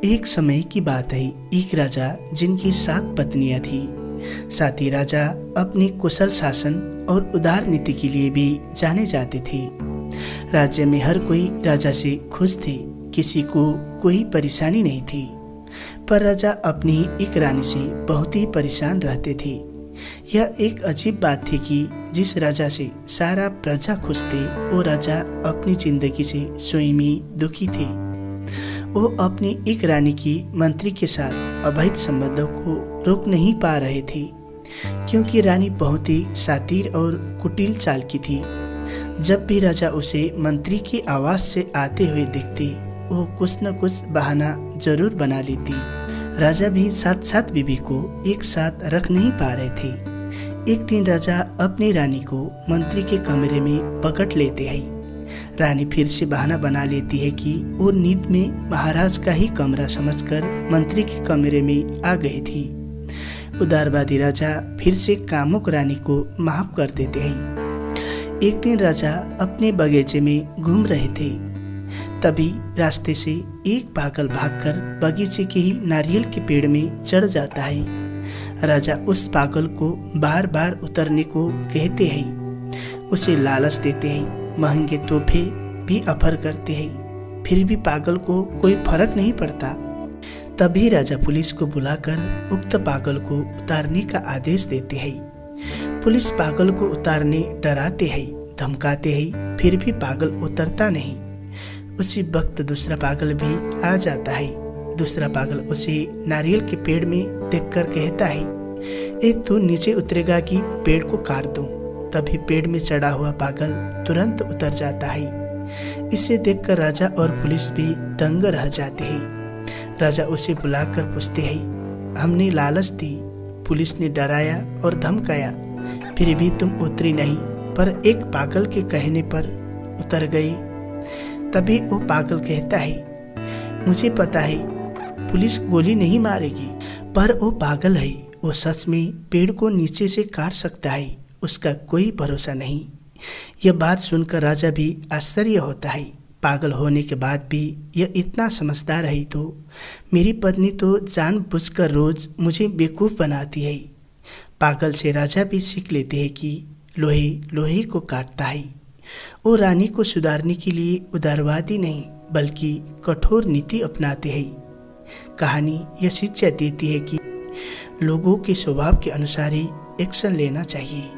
एक समय की बात है, एक राजा जिनकी 7 पत्नियां थी। साथ ही राजा अपनी कुशल शासन और उदार नीति के लिए भी जाने जाते थे। राज्य में हर कोई राजा से खुश थे, किसी को कोई परेशानी नहीं थी। पर राजा अपनी एक रानी से बहुत ही परेशान रहते थे। यह एक अजीब बात थी कि जिस राजा से सारा प्रजा खुश थे, वो राजा अपनी जिंदगी से स्वयं ही दुखी थे। वो अपनी एक रानी की मंत्री के साथ अवैध संबंधों को रोक नहीं पा रहे थे, क्योंकि रानी बहुत ही शातिर और कुटिल चाल की थी। जब भी राजा उसे मंत्री के आवास से आते हुए देखते, वो कुछ न कुछ बहाना जरूर बना लेती। राजा भी साथ साथ बीबी को एक साथ रख नहीं पा रहे थे। एक दिन राजा अपनी रानी को मंत्री के कमरे में पकड़ लेते हैं। रानी फिर से बहाना बना लेती है कि वो नींद में महाराज का ही कमरा समझकर मंत्री के कमरे में आ गई थी। उदारवादी राजा फिर से कामुक रानी को माफ कर देते हैं। एक दिन राजा अपने बगीचे में घूम रहे थे, तभी रास्ते से एक पागल भागकर बगीचे के ही नारियल के पेड़ में चढ़ जाता है। राजा उस पागल को बार बार उतरने को कहते हैं, उसे लालच देते हैं, महंगे तोहफे भी ऑफर करते हैं, फिर भी पागल को कोई फर्क नहीं पड़ता। तभी राजा पुलिस को बुलाकर उक्त पागल को उतारने का आदेश देते हैं। पुलिस पागल को उतारने डराते हैं, धमकाते हैं, फिर भी पागल उतरता नहीं। उसी वक्त दूसरा पागल भी आ जाता है। दूसरा पागल उसे नारियल के पेड़ में देखकर कहता है, ए तू नीचे उतरेगा कि पेड़ को काट दूं। तभी पेड़ में चढ़ा हुआ पागल तुरंत उतर जाता है। इसे देखकर राजा और पुलिस भी दंग रह जाते हैं। राजा उसे बुलाकर पूछते हैं, हमने लालच दी, पुलिस ने डराया और धमकाया, फिर भी तुम उतरी नहीं, पर एक पागल के कहने पर उतर गई। तभी वो पागल कहता है, मुझे पता है पुलिस गोली नहीं मारेगी, पर वो पागल है, वो सच में पेड़ को नीचे से काट सकता है, उसका कोई भरोसा नहीं। यह बात सुनकर राजा भी आश्चर्य होता है। पागल होने के बाद भी यह इतना समझदार है, तो मेरी पत्नी तो जानबूझकर रोज मुझे बेवकूफ़ बनाती है। पागल से राजा भी सीख लेते हैं कि लोहे लोहे को काटता है। वो रानी को सुधारने के लिए उदारवादी नहीं बल्कि कठोर नीति अपनाते हैं। कहानी यह शिक्षा देती है कि लोगों के स्वभाव के अनुसार ही एक्शन लेना चाहिए।